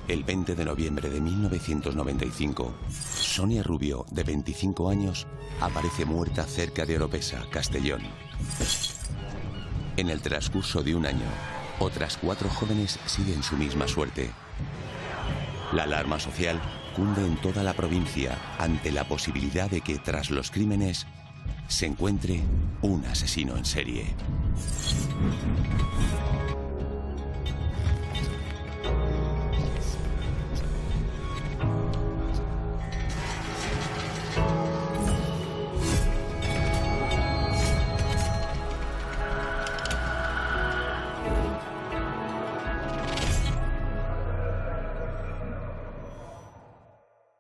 El 20 de noviembre de 1995, Sonia Rubio, de 25 años, aparece muerta cerca de Oropesa, Castellón. En el transcurso de un año, otras 4 jóvenes siguen su misma suerte. La alarma social cunde en toda la provincia ante la posibilidad de que tras los crímenes se encuentre un asesino en serie.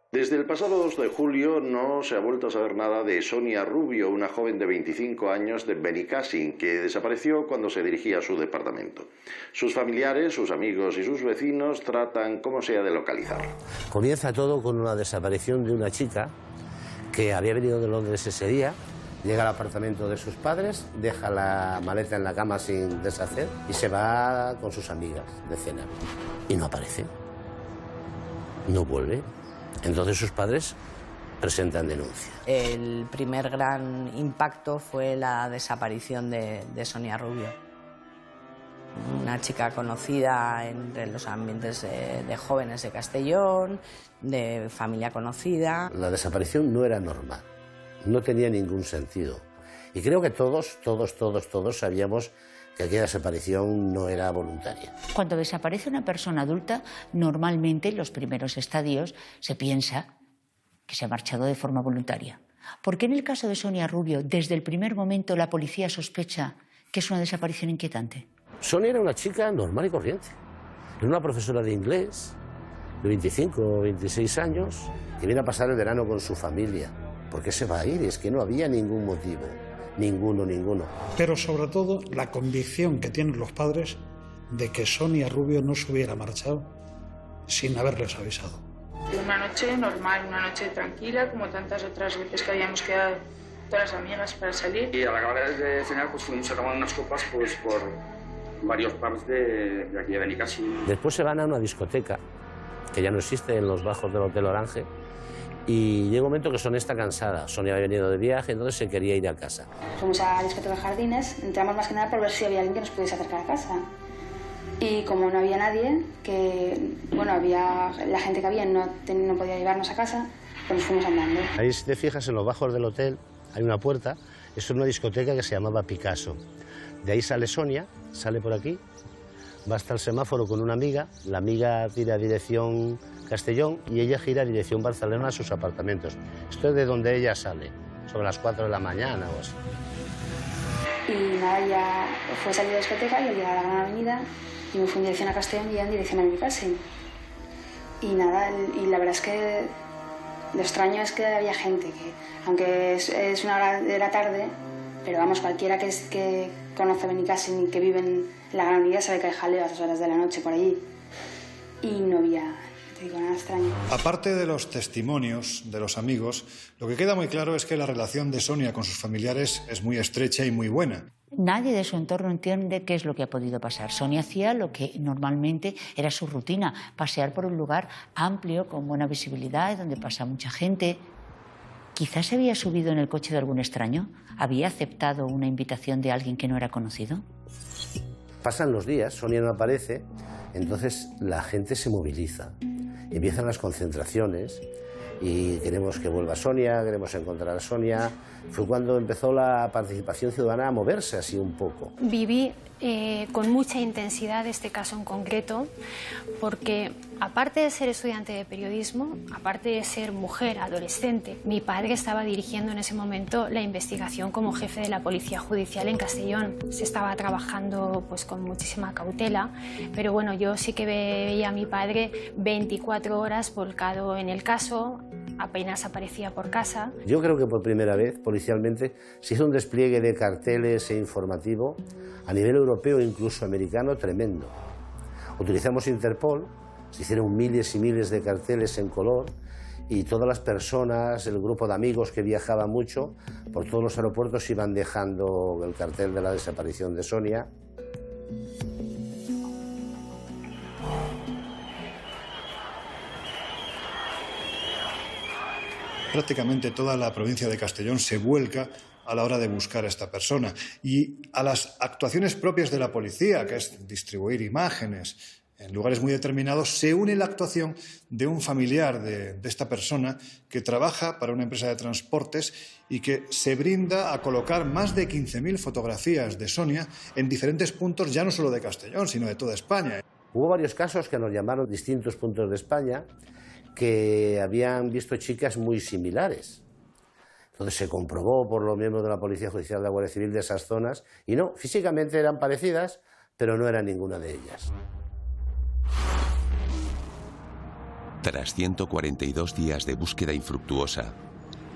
Desde el pasado 2 de julio no se ha vuelto a saber nada de Sonia Rubio, una joven de 25 años de Benicàssim, que desapareció cuando se dirigía a su departamento. Sus familiares, sus amigos y sus vecinos tratan como sea de localizarla. Comienza todo con una desaparición de una chica que había venido de Londres ese día, llega al apartamento de sus padres, deja la maleta en la cama sin deshacer y se va con sus amigas de cena. Y no aparece, no vuelve. Entonces sus padres presentan denuncia. El primer gran impacto fue la desaparición de Sonia Rubio. Una chica conocida entre los ambientes de jóvenes de Castellón, de familia conocida. La desaparición no era normal, no tenía ningún sentido. Y creo que todos sabíamos que aquella desaparición no era voluntaria. Cuando desaparece una persona adulta, normalmente en los primeros estadios se piensa que se ha marchado de forma voluntaria. ¿Por qué en el caso de Sonia Rubio, desde el primer momento, la policía sospecha que es una desaparición inquietante? Sonia era una chica normal y corriente. Era una profesora de inglés de 25 o 26 años que viene a pasar el verano con su familia. ¿Por qué se va a ir? Es que no había ningún motivo. Ninguno. Pero sobre todo la convicción que tienen los padres de que Sonia Rubio no se hubiera marchado sin haberles avisado. Una noche normal, una noche tranquila, como tantas otras veces que habíamos quedado todas las amigas para salir. Y al acabar de cenar pues fuimos a tomar unas copas pues por varios pubs de aquí de Benicàssim. Después se van a una discoteca que ya no existe en los bajos del Hotel Orange. Y llega un momento que Sonia está cansada. Sonia había venido de viaje, entonces se quería ir a casa. Fuimos a la discoteca de Jardines, entramos más que nada por ver si había alguien que nos pudiese acercar a casa. Y como no había nadie, la gente que había no podía llevarnos a casa, pues nos fuimos andando. Ahí, si te fijas, en los bajos del hotel hay una puerta. Es una discoteca que se llamaba Picasso. De ahí sale Sonia, sale por aquí, va hasta el semáforo con una amiga, la amiga tira dirección Castellón y ella gira dirección Barcelona a sus apartamentos. Esto es de donde ella sale, sobre las 4 de la mañana o así. Y nada, ya fue a salir de la discoteca y al llegar a la Gran Avenida, y me fui en dirección a Castellón y ya en dirección a Benicàssim. Y nada, y la verdad es que lo extraño es que había gente, que aunque es una hora de la tarde, pero vamos, cualquiera que conoce Benicàssim y que vive en la Gran Avenida sabe que hay jaleo a esas horas de la noche por allí. Y no había... nada extraño. Aparte de los testimonios de los amigos, lo que queda muy claro es que la relación de Sonia con sus familiares es muy estrecha y muy buena. Nadie de su entorno entiende qué es lo que ha podido pasar. Sonia hacía lo que normalmente era su rutina, pasear por un lugar amplio, con buena visibilidad, donde pasa mucha gente. Quizás se había subido en el coche de algún extraño, había aceptado una invitación de alguien que no era conocido. Pasan los días, Sonia no aparece, entonces la gente se moviliza. Empiezan las concentraciones y queremos que vuelva Sonia, queremos encontrar a Sonia. Fue cuando empezó la participación ciudadana a moverse así un poco. Viví con mucha intensidad este caso en concreto, porque aparte de ser estudiante de periodismo, aparte de ser mujer, adolescente, mi padre estaba dirigiendo en ese momento la investigación como jefe de la Policía Judicial en Castellón. Se estaba trabajando pues con muchísima cautela, pero bueno, yo sí que veía a mi padre 24 horas volcado en el caso, apenas aparecía por casa. Yo creo que por primera vez, policialmente, se hizo un despliegue de carteles e informativo a nivel europeo e incluso americano tremendo. Utilizamos Interpol, se hicieron miles y miles de carteles en color y todas las personas, el grupo de amigos que viajaba mucho, por todos los aeropuertos iban dejando el cartel de la desaparición de Sonia. prácticamente toda la provincia de Castellón se vuelca a la hora de buscar a esta persona. Y a las actuaciones propias de la policía, que es distribuir imágenes en lugares muy determinados, se une la actuación de un familiar de esta persona que trabaja para una empresa de transportes y que se brinda a colocar más de 15.000 fotografías de Sonia en diferentes puntos, ya no solo de Castellón, sino de toda España. Hubo varios casos que nos llamaron distintos puntos de España que habían visto chicas muy similares. Entonces se comprobó por los miembros de la Policía Judicial de la Guardia Civil de esas zonas y no, físicamente eran parecidas, pero no era ninguna de ellas. Tras 142 días de búsqueda infructuosa,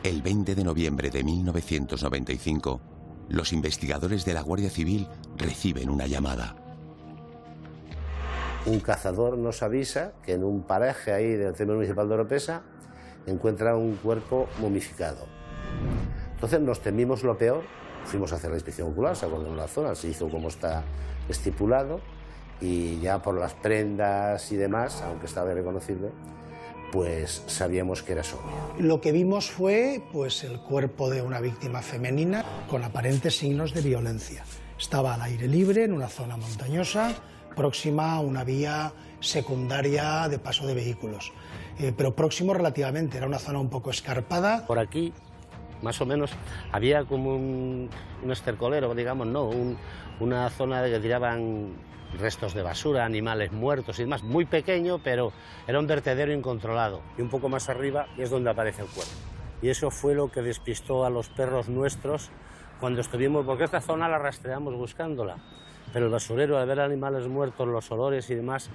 el 20 de noviembre de 1995, los investigadores de la Guardia Civil reciben una llamada. Un cazador nos avisa que en un paraje ahí del Centro Municipal de Oropesa encuentra un cuerpo momificado. Entonces nos temimos lo peor, fuimos a hacer la inspección ocular, se acordó en la zona, se hizo como está estipulado y ya por las prendas y demás, aunque estaba irreconocible, pues sabíamos que era Sonia. Lo que vimos fue pues, el cuerpo de una víctima femenina con aparentes signos de violencia. Estaba al aire libre en una zona montañosa, próxima a una vía secundaria de paso de vehículos, pero próximo relativamente, era una zona un poco escarpada. Por aquí, más o menos, había como un estercolero, digamos, ¿no? Una zona de que tiraban restos de basura, animales muertos y demás, muy pequeño, pero era un vertedero incontrolado. Y un poco más arriba es donde aparece el cuerpo. Y eso fue lo que despistó a los perros nuestros cuando estuvimos, porque esta zona la rastreamos buscándola. Pero el basurero, al ver animales muertos, los olores y demás,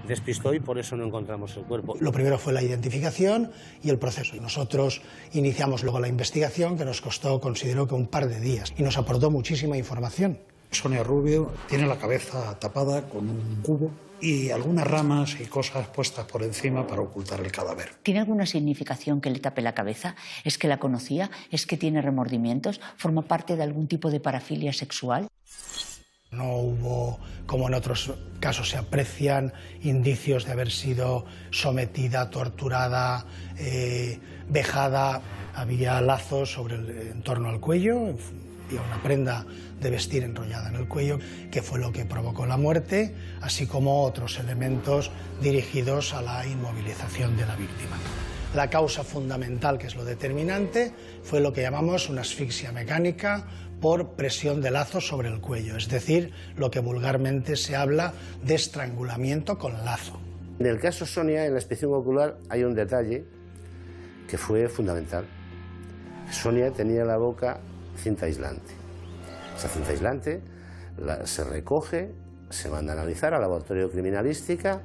despistó y por eso no encontramos el cuerpo. Lo primero fue la identificación y el proceso. Y nosotros iniciamos luego la investigación, que nos costó, considero que un par de días, y nos aportó muchísima información. Sonia Rubio tiene la cabeza tapada con un cubo y algunas ramas y cosas puestas por encima para ocultar el cadáver. ¿Tiene alguna significación que le tape la cabeza? ¿Es que la conocía? ¿Es que tiene remordimientos? ¿Forma parte de algún tipo de parafilia sexual? No hubo, como en otros casos se aprecian, indicios de haber sido sometida, torturada, vejada. Había lazos en torno al cuello, y una prenda de vestir enrollada en el cuello, que fue lo que provocó la muerte, así como otros elementos dirigidos a la inmovilización de la víctima. La causa fundamental, que es lo determinante, fue lo que llamamos una asfixia mecánica por presión de lazos sobre el cuello, es decir, lo que vulgarmente se habla de estrangulamiento con lazo. En el caso Sonia, en la inspección ocular, hay un detalle que fue fundamental. Sonia tenía en la boca cinta aislante. Esa cinta aislante se recoge, se manda a analizar al laboratorio criminalística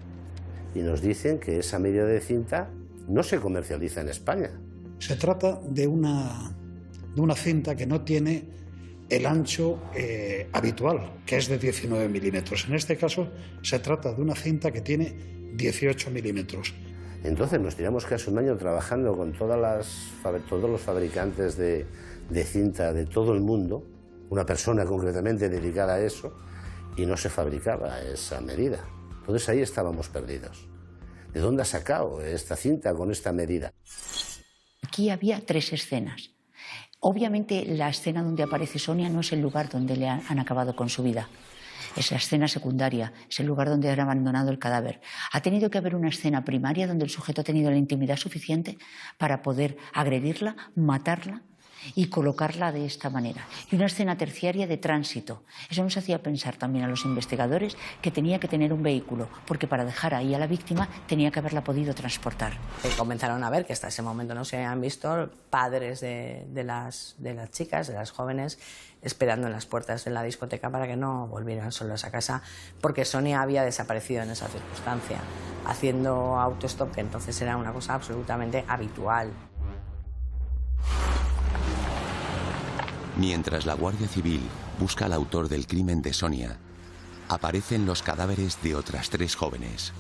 y nos dicen que esa medida de cinta no se comercializa en España. Se trata de una cinta que no tiene el ancho habitual, que es de 19 milímetros. En este caso se trata de una cinta que tiene 18 milímetros. Entonces nos tiramos casi un año trabajando con todos los fabricantes de cinta de todo el mundo, una persona concretamente dedicada a eso, y no se fabricaba esa medida. Entonces ahí estábamos perdidos. ¿De dónde ha sacado esta cinta con esta medida? Aquí había 3 escenas. Obviamente la escena donde aparece Sonia no es el lugar donde le han acabado con su vida. Es la escena secundaria, es el lugar donde han abandonado el cadáver. Ha tenido que haber una escena primaria donde el sujeto ha tenido la intimidad suficiente para poder agredirla, matarla y colocarla de esta manera. Y una escena terciaria de tránsito. Eso nos hacía pensar también a los investigadores que tenía que tener un vehículo, porque para dejar ahí a la víctima tenía que haberla podido transportar. Comenzaron a ver que hasta ese momento no se habían visto padres de las chicas, de las jóvenes, esperando en las puertas de la discoteca para que no volvieran solos a casa, porque Sonia había desaparecido en esa circunstancia, haciendo autostop, que entonces era una cosa absolutamente habitual. Mientras la Guardia Civil busca al autor del crimen de Sonia, aparecen los cadáveres de otras 3 jóvenes: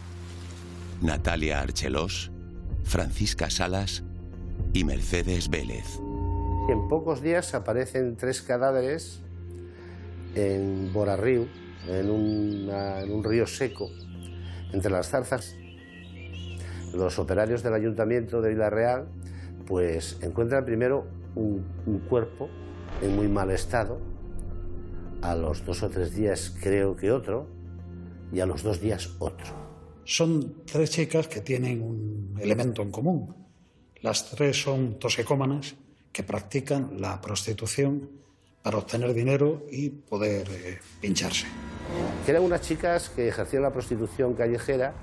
Natalia Archelós, Francisca Salas y Mercedes Vélez. En pocos días aparecen 3 cadáveres en Borarriu, en un río seco, entre las zarzas. Los operarios del Ayuntamiento de Vila Real pues encuentran primero un cuerpo en muy mal estado, a los 2 o 3 días creo que otro, y a los 2 días otro. Son 3 chicas que tienen un elemento en común. Las 3 son toxicómanas que practican la prostitución para obtener dinero y poder pincharse. Que eran unas chicas que ejercían la prostitución callejera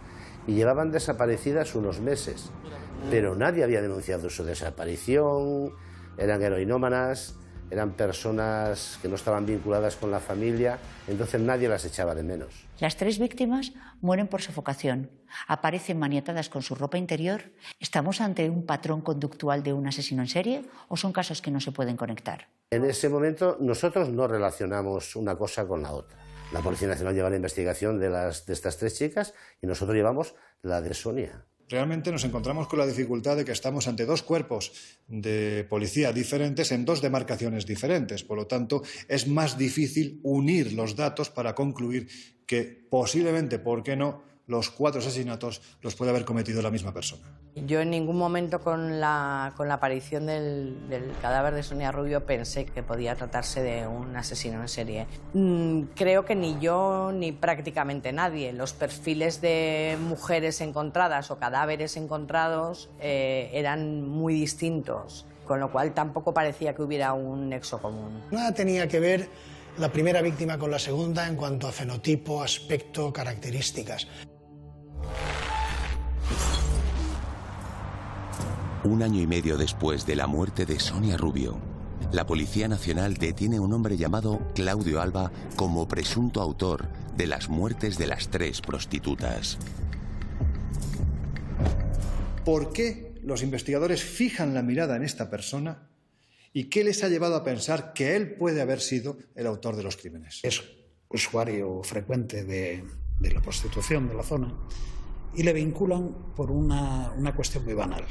y llevaban desaparecidas unos meses, pero nadie había denunciado su desaparición, eran heroinómanas, eran personas que no estaban vinculadas con la familia, entonces nadie las echaba de menos. Las 3 víctimas mueren por sofocación, aparecen maniatadas con su ropa interior. ¿Estamos ante un patrón conductual de un asesino en serie o son casos que no se pueden conectar? En ese momento nosotros no relacionamos una cosa con la otra. La Policía Nacional lleva la investigación de estas 3 chicas y nosotros llevamos la de Sonia. Realmente nos encontramos con la dificultad de que estamos ante 2 cuerpos de policía diferentes en 2 demarcaciones diferentes. Por lo tanto, es más difícil unir los datos para concluir que posiblemente, ¿por qué no?, los 4 asesinatos los puede haber cometido la misma persona. Yo en ningún momento con la aparición del cadáver de Sonia Rubio pensé que podía tratarse de un asesino en serie. Creo que ni yo ni prácticamente nadie. Los perfiles de mujeres encontradas o cadáveres encontrados eran muy distintos, con lo cual tampoco parecía que hubiera un nexo común. Nada tenía que ver la primera víctima con la segunda en cuanto a fenotipo, aspecto, características. 1 año y medio después de la muerte de Sonia Rubio, la Policía Nacional detiene a un hombre llamado Claudio Alba como presunto autor de las muertes de las 3 prostitutas. ¿Por qué los investigadores fijan la mirada en esta persona y qué les ha llevado a pensar que él puede haber sido el autor de los crímenes? Es usuario frecuente de la prostitución de la zona y le vinculan por una cuestión muy banal.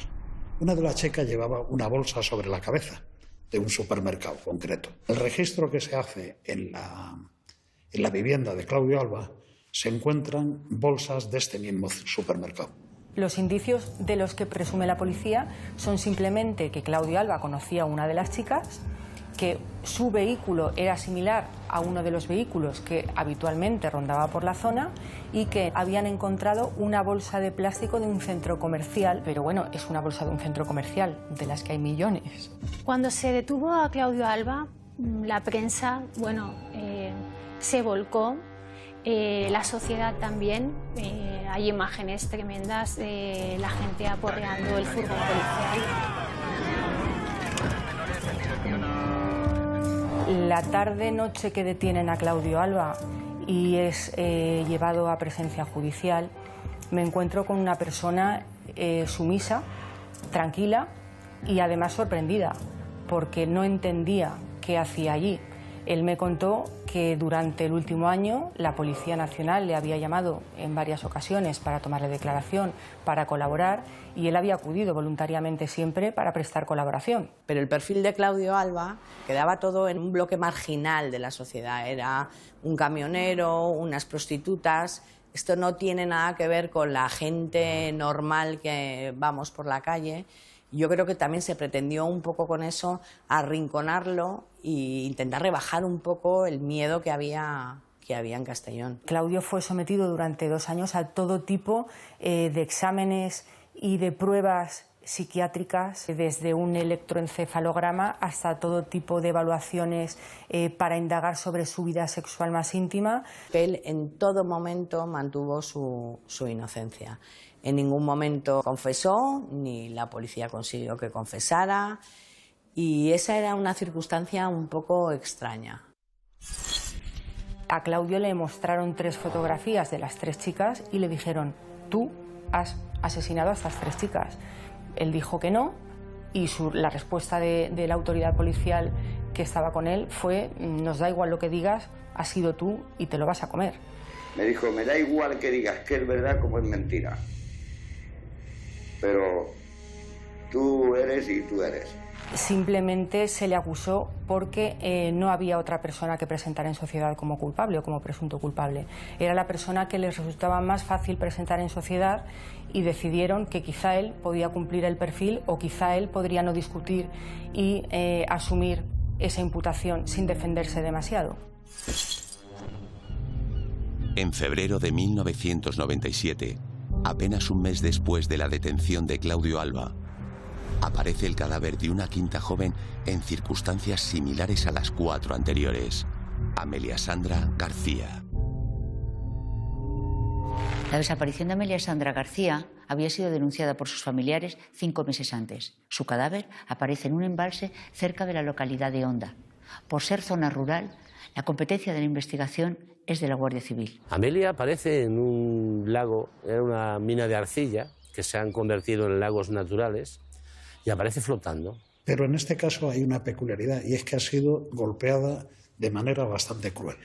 Una de las chicas llevaba una bolsa sobre la cabeza de un supermercado concreto. El registro que se hace en la vivienda de Claudio Alba se encuentran bolsas de este mismo supermercado. Los indicios de los que presume la policía son simplemente que Claudio Alba conocía a una de las chicas, que su vehículo era similar a uno de los vehículos que habitualmente rondaba por la zona y que habían encontrado una bolsa de plástico de un centro comercial. Pero bueno, es una bolsa de un centro comercial, de las que hay millones. Cuando se detuvo a Claudio Alba, la prensa, se volcó, la sociedad también. Hay imágenes tremendas de la gente aporreando el furgón policial. La tarde-noche que detienen a Claudio Alba y es llevado a presencia judicial, me encuentro con una persona sumisa, tranquila y además sorprendida, porque no entendía qué hacía allí. Él me contó que durante el último año la Policía Nacional le había llamado en varias ocasiones para tomarle declaración, para colaborar, y él había acudido voluntariamente siempre para prestar colaboración. Pero el perfil de Claudio Alba quedaba todo en un bloque marginal de la sociedad. Era un camionero, unas prostitutas. Esto no tiene nada que ver con la gente normal que vamos por la calle. Yo creo que también se pretendió un poco con eso arrinconarlo e intentar rebajar un poco el miedo que había en Castellón. Claudio fue sometido durante 2 años a todo tipo de exámenes y de pruebas psiquiátricas, desde un electroencefalograma hasta todo tipo de evaluaciones para indagar sobre su vida sexual más íntima. Él en todo momento mantuvo su inocencia. En ningún momento confesó, ni la policía consiguió que confesara, y esa era una circunstancia un poco extraña. A Claudio le mostraron 3 fotografías de las 3 chicas y le dijeron: tú has asesinado a estas 3 chicas. Él dijo que no, y la respuesta de la autoridad policial que estaba con él fue: nos da igual lo que digas, has sido tú y te lo vas a comer. Me dijo: me da igual que digas que es verdad como es mentira, pero tú eres y tú eres. simplemente se le acusó porque no había otra persona que presentar en sociedad como culpable o como presunto culpable. Era la persona que les resultaba más fácil presentar en sociedad y decidieron que quizá él podía cumplir el perfil o quizá él podría no discutir y asumir esa imputación sin defenderse demasiado. En febrero de 1997, apenas un mes después de la detención de Claudio Alba, aparece el cadáver de una quinta joven en circunstancias similares a las 4 anteriores, Amelia Sandra García. La desaparición de Amelia Sandra García había sido denunciada por sus familiares 5 meses antes. Su cadáver aparece en un embalse cerca de la localidad de Honda. Por ser zona rural, la competencia de la investigación es de la Guardia Civil. Amelia aparece en un lago, era una mina de arcilla que se han convertido en lagos naturales, y aparece flotando. Pero en este caso hay una peculiaridad, y es que ha sido golpeada de manera bastante cruel.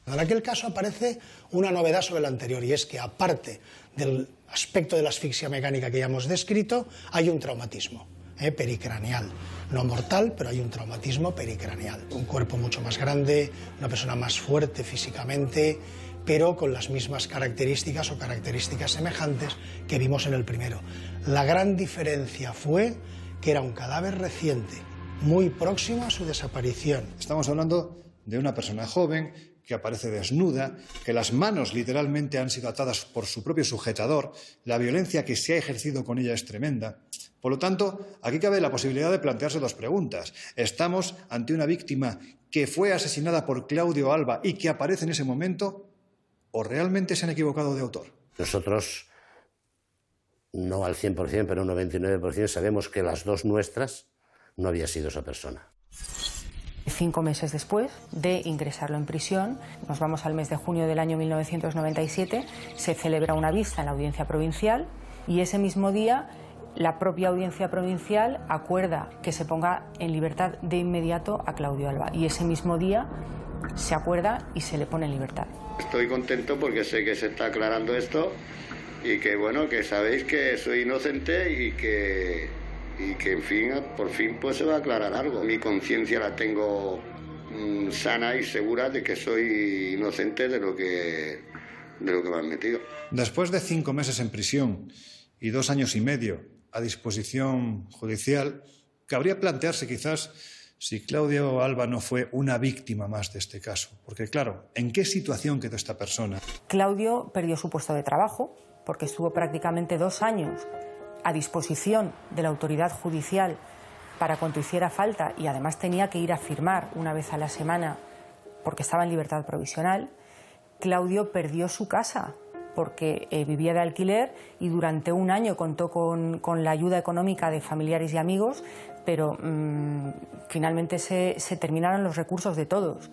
En aquel caso aparece una novedad sobre el anterior, y es que aparte del aspecto de la asfixia mecánica que ya hemos descrito, hay un traumatismo pericraneal. No mortal, pero hay un traumatismo pericraneal. Un cuerpo mucho más grande, una persona más fuerte físicamente, pero con las mismas características o características semejantes que vimos en el primero. La gran diferencia fue que era un cadáver reciente, muy próximo a su desaparición. Estamos hablando de una persona joven que aparece desnuda, que las manos literalmente han sido atadas por su propio sujetador, la violencia que se ha ejercido con ella es tremenda. Por lo tanto, aquí cabe la posibilidad de plantearse 2 preguntas. ¿Estamos ante una víctima que fue asesinada por Claudio Alba y que aparece en ese momento, o realmente se han equivocado de autor? Nosotros, no al 100%, pero un 99%, sabemos que las 2 nuestras no había sido esa persona. 5 meses después de ingresarlo en prisión, nos vamos al mes de junio del año 1997, se celebra una vista en la audiencia provincial y ese mismo día la propia audiencia provincial acuerda que se ponga en libertad de inmediato a Claudio Alba y ese mismo día se acuerda y se le pone en libertad. Estoy contento porque sé que se está aclarando esto y que bueno, que sabéis que soy inocente y que en fin, por fin pues se va a aclarar algo. Mi conciencia la tengo sana y segura de que soy inocente de lo que me han metido. Después de 5 meses en prisión y 2 años y medio a disposición judicial, cabría plantearse quizás si Claudio Alba no fue una víctima más de este caso. Porque claro, ¿en qué situación quedó esta persona? Claudio perdió su puesto de trabajo porque estuvo prácticamente 2 años a disposición de la autoridad judicial para cuanto hiciera falta y además tenía que ir a firmar una vez a la semana porque estaba en libertad provisional. Claudio perdió su casa porque vivía de alquiler y durante 1 año contó con la ayuda económica de familiares y amigos, pero finalmente se terminaron los recursos de todos.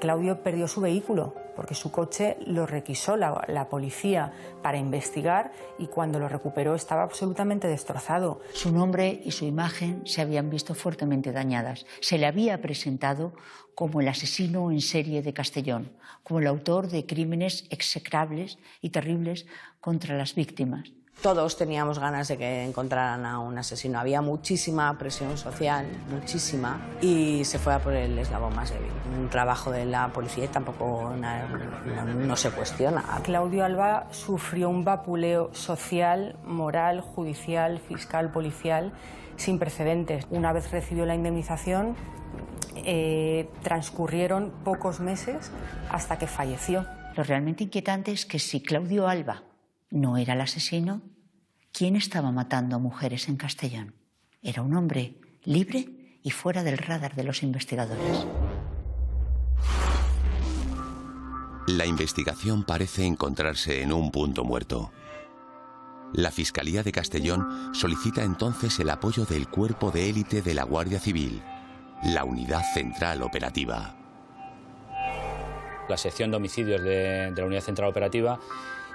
Claudio perdió su vehículo porque su coche lo requisó la policía para investigar y cuando lo recuperó estaba absolutamente destrozado. Su nombre y su imagen se habían visto fuertemente dañadas. Se le había presentado como el asesino en serie de Castellón, como el autor de crímenes execrables y terribles contra las víctimas. Todos teníamos ganas de que encontraran a un asesino. Había muchísima presión social, muchísima, y se fue a por el eslabón más débil. Un trabajo de la policía tampoco no se cuestiona. Claudio Alba sufrió un vapuleo social, moral, judicial, fiscal, policial, sin precedentes. Una vez recibió la indemnización, transcurrieron pocos meses hasta que falleció. Lo realmente inquietante es que si Claudio Alba no era el asesino, ¿quién estaba matando a mujeres en Castellón? Era un hombre libre y fuera del radar de los investigadores. La investigación parece encontrarse en un punto muerto. La Fiscalía de Castellón solicita entonces el apoyo del cuerpo de élite de la Guardia Civil, la Unidad Central Operativa. La sección de homicidios de la Unidad Central Operativa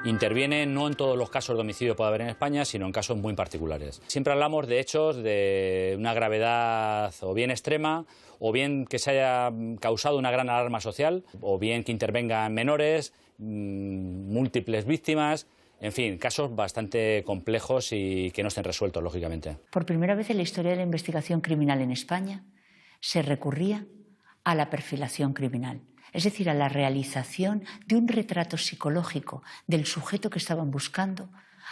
interviene no en todos los casos de homicidio que puede haber en España, sino en casos muy particulares. Siempre hablamos de hechos de una gravedad o bien extrema, o bien que se haya causado una gran alarma social, o bien que intervengan menores, múltiples víctimas. En fin, casos bastante complejos y que no estén resueltos, lógicamente. Por primera vez en la historia de la investigación criminal en España se recurría a la perfilación criminal, es decir, a la realización de un retrato psicológico del sujeto que estaban buscando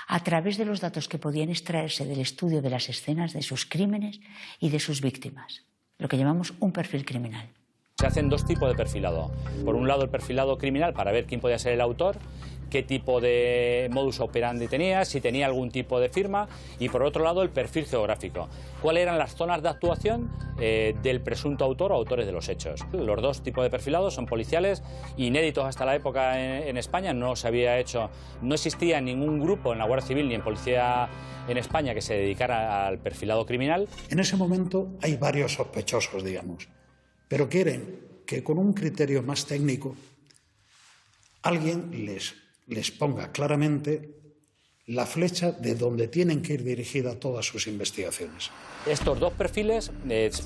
a través de los datos que podían extraerse del estudio de las escenas de sus crímenes y de sus víctimas, lo que llamamos un perfil criminal. Se hacen dos tipos de perfilado. Por un lado, el perfilado criminal para ver quién podía ser el autor, qué tipo de modus operandi tenía, si tenía algún tipo de firma, y por otro lado el perfil geográfico. ¿Cuáles eran las zonas de actuación del presunto autor o autores de los hechos? Los dos tipos de perfilados son policiales, inéditos hasta la época en España, no se había hecho, no existía ningún grupo en la Guardia Civil ni en Policía en España que se dedicara al perfilado criminal. En ese momento hay varios sospechosos, digamos, pero quieren que con un criterio más técnico alguien les ponga claramente la flecha de donde tienen que ir dirigidas todas sus investigaciones. Estos dos perfiles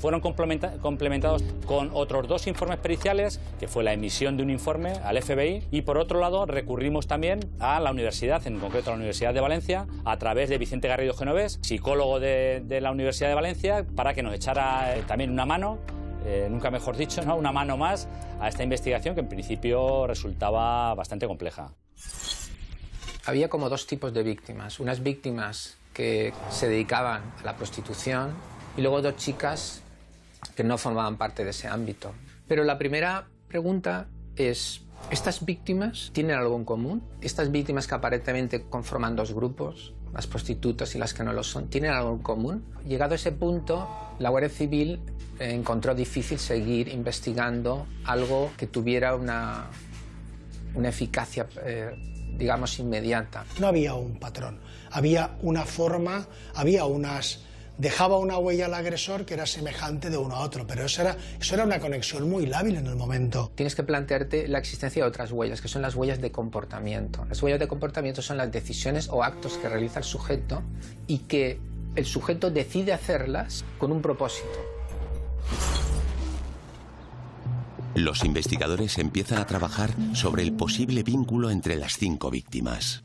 fueron complementados con otros dos informes periciales, que fue la emisión de un informe al FBI, y por otro lado recurrimos también a la universidad, en concreto a la Universidad de Valencia, a través de Vicente Garrido Genovés, psicólogo de la Universidad de Valencia, para que nos echara también una mano, nunca mejor dicho, ¿no? Una mano más a esta investigación que en principio resultaba bastante compleja. Había como dos tipos de víctimas. Unas víctimas que se dedicaban a la prostitución y luego dos chicas que no formaban parte de ese ámbito. Pero la primera pregunta es, ¿estas víctimas tienen algo en común? ¿Estas víctimas que aparentemente conforman dos grupos, las prostitutas y las que no lo son, tienen algo en común? Llegado a ese punto, la Guardia Civil encontró difícil seguir investigando algo que tuviera una eficacia digamos, inmediata. No había un patrón, había una forma, dejaba una huella al agresor que era semejante de uno a otro, pero eso era una conexión muy lábil en el momento. Tienes que plantearte la existencia de otras huellas, que son las huellas de comportamiento. Las huellas de comportamiento son las decisiones o actos que realiza el sujeto y que el sujeto decide hacerlas con un propósito. Los investigadores empiezan a trabajar sobre el posible vínculo entre las 5 víctimas.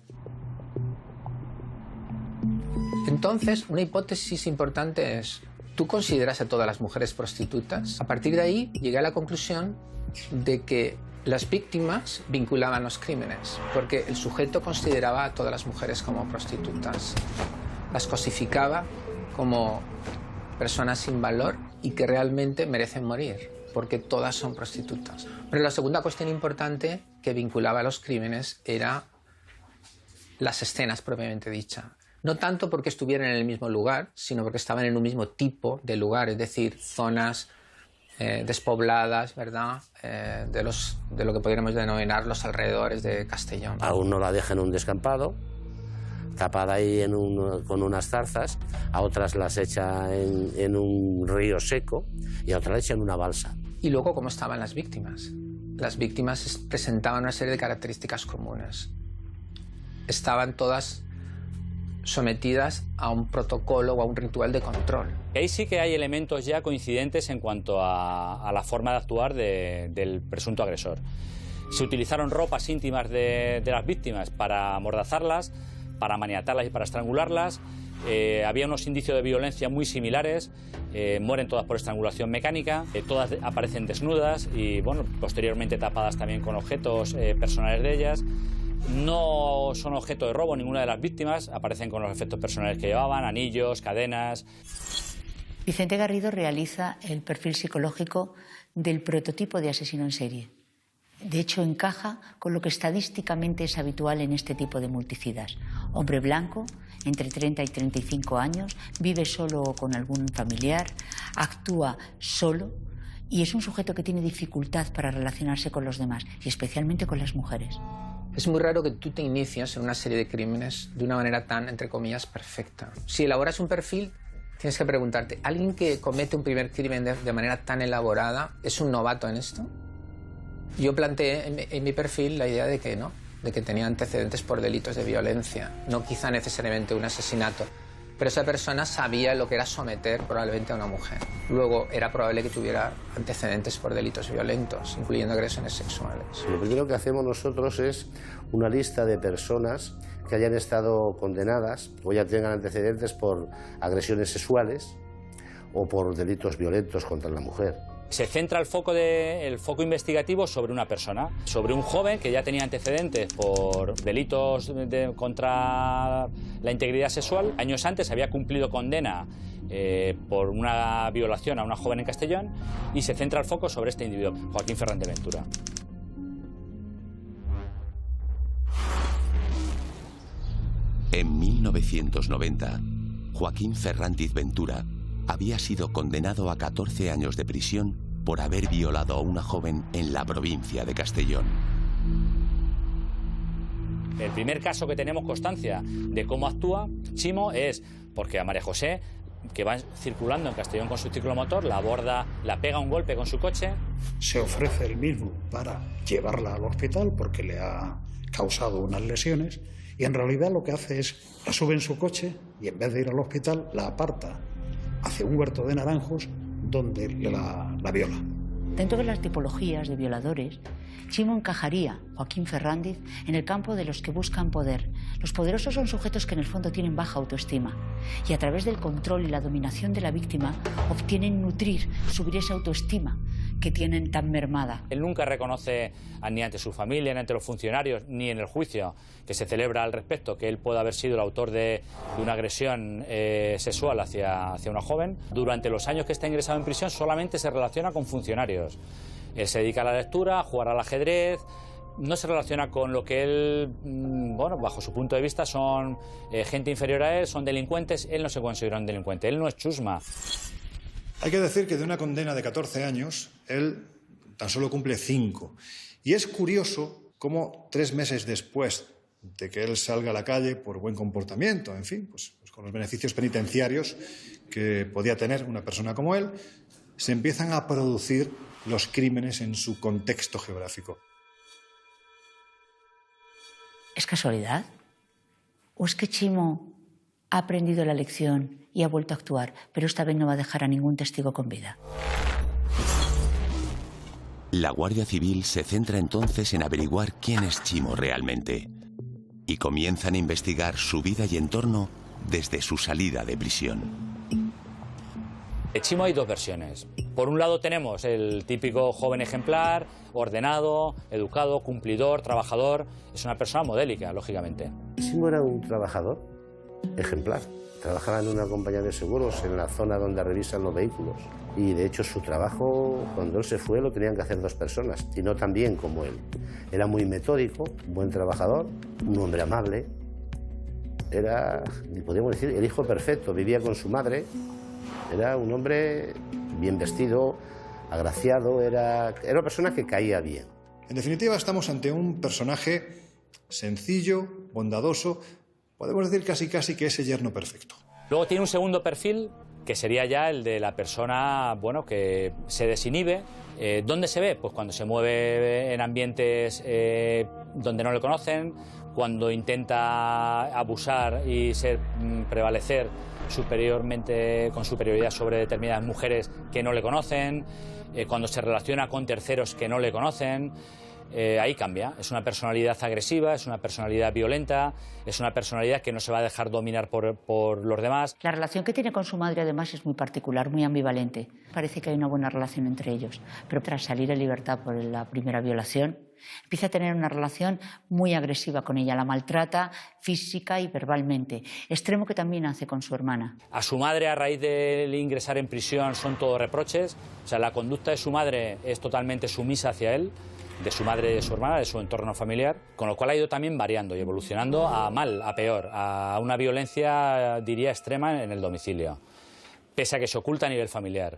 Entonces, una hipótesis importante es, ¿tú consideras a todas las mujeres prostitutas? A partir de ahí llegué a la conclusión de que las víctimas vinculaban los crímenes, porque el sujeto consideraba a todas las mujeres como prostitutas. Las cosificaba como personas sin valor y que realmente merecen morir, porque todas son prostitutas. Pero la segunda cuestión importante que vinculaba a los crímenes era las escenas propiamente dicha. No tanto porque estuvieran en el mismo lugar, sino porque estaban en un mismo tipo de lugar, es decir, zonas despobladas, ¿verdad? De lo que podríamos denominar los alrededores de Castellón. A uno la deja en un descampado, tapada ahí con unas zarzas, a otras las echa en un río seco y a otras las echa en una balsa. Y luego, ¿cómo estaban las víctimas? Las víctimas presentaban una serie de características comunes. Estaban todas sometidas a un protocolo o a un ritual de control. Ahí sí que hay elementos ya coincidentes en cuanto a la forma de actuar del presunto agresor. Se utilizaron ropas íntimas de las víctimas para amordazarlas, para maniatarlas y para estrangularlas. Había unos indicios de violencia muy similares, mueren todas por estrangulación mecánica, todas aparecen desnudas y bueno, posteriormente tapadas también con objetos personales de ellas. No son objeto de robo ninguna de las víctimas, aparecen con los efectos personales que llevaban, anillos, cadenas. Vicente Garrido realiza el perfil psicológico del prototipo de asesino en serie. De hecho, encaja con lo que estadísticamente es habitual en este tipo de multicidas. Hombre blanco, entre 30 y 35 años, vive solo o con algún familiar, actúa solo y es un sujeto que tiene dificultad para relacionarse con los demás y especialmente con las mujeres. Es muy raro que tú te inicies en una serie de crímenes de una manera tan, entre comillas, perfecta. Si elaboras un perfil, tienes que preguntarte, ¿alguien que comete un primer crimen de manera tan elaborada es un novato en esto? Yo planteé en mi perfil la idea de que no, de que tenía antecedentes por delitos de violencia, no quizá necesariamente un asesinato. pero esa persona sabía lo que era someter probablemente a una mujer. Luego era probable que tuviera antecedentes por delitos violentos, incluyendo agresiones sexuales. Lo primero que hacemos nosotros es una lista de personas que hayan estado condenadas o ya tengan antecedentes por agresiones sexuales o por delitos violentos contra la mujer. Se centra el foco investigativo sobre una persona, sobre un joven que ya tenía antecedentes por delitos contra la integridad sexual. Años antes había cumplido condena por una violación a una joven en Castellón y se centra el foco sobre este individuo, Joaquín Fernández Ventura. En 1990, Joaquín Fernández Ventura había sido condenado a 14 años de prisión por haber violado a una joven en la provincia de Castellón. El primer caso que tenemos constancia de cómo actúa Chimo es porque a María José, que va circulando en Castellón con su ciclomotor, la aborda, la pega un golpe con su coche. Se ofrece él mismo para llevarla al hospital porque le ha causado unas lesiones y en realidad lo que hace es la sube en su coche y en vez de ir al hospital la aparta hacia un huerto de naranjos donde la viola. Dentro de las tipologías de violadores, Chimo encajaría, Joaquín Fernández, en el campo de los que buscan poder. Los poderosos son sujetos que en el fondo tienen baja autoestima y a través del control y la dominación de la víctima obtienen nutrir, subir esa autoestima que tienen tan mermada. Él nunca reconoce ni ante su familia, ni ante los funcionarios, ni en el juicio que se celebra al respecto que él pueda haber sido el autor de una agresión sexual hacia una joven. Durante los años que está ingresado en prisión solamente se relaciona con funcionarios. Él se dedica a la lectura, a jugar al ajedrez, no se relaciona con lo que él, bueno, bajo su punto de vista son gente inferior a él, son delincuentes. Él no se considera un delincuente, él no es chusma. Hay que decir que de una condena de 14 años, él tan solo cumple 5. Y es curioso cómo 3 meses después de que él salga a la calle por buen comportamiento, en fin, pues con los beneficios penitenciarios que podía tener una persona como él, se empiezan a producir los crímenes en su contexto geográfico. ¿Es casualidad? ¿O es que Chimo ha aprendido la lección y ha vuelto a actuar, pero esta vez no va a dejar a ningún testigo con vida? La Guardia Civil se centra entonces en averiguar quién es Chimo realmente y comienzan a investigar su vida y entorno desde su salida de prisión. De Chimo hay dos versiones. Por un lado tenemos el típico joven ejemplar, ordenado, educado, cumplidor, trabajador. Es una persona modélica, lógicamente. Chimo era un trabajador ejemplar. Trabajaba en una compañía de seguros en la zona donde revisan los vehículos. Y de hecho su trabajo, cuando él se fue, lo tenían que hacer 2 personas, y no tan bien como él. Era muy metódico, buen trabajador, un hombre amable. Era, podríamos decir, el hijo perfecto. Vivía con su madre. Era un hombre bien vestido, agraciado, era una persona que caía bien. En definitiva, estamos ante un personaje sencillo, bondadoso, podemos decir casi que es el yerno perfecto. Luego tiene un segundo perfil, que sería ya el de la persona, bueno, que se desinhibe. ¿Dónde se ve? Pues cuando se mueve en ambientes donde no le conocen, cuando intenta abusar y prevalecer superiormente, con superioridad sobre determinadas mujeres que no le conocen, cuando se relaciona con terceros que no le conocen. Ahí cambia. Es una personalidad agresiva, es una personalidad violenta, es una personalidad que no se va a dejar dominar por los demás. La relación que tiene con su madre además es muy particular, muy ambivalente. Parece que hay una buena relación entre ellos, pero tras salir en libertad por la primera violación, empieza a tener una relación muy agresiva con ella, la maltrata física y verbalmente, extremo que también hace con su hermana. A su madre, a raíz de ingresar en prisión, son todos reproches. O sea, la conducta de su madre es totalmente sumisa hacia él, de su madre y de su hermana, de su entorno familiar, con lo cual ha ido también variando y evolucionando a mal, a peor, a una violencia, diría, extrema en el domicilio, pese a que se oculta a nivel familiar.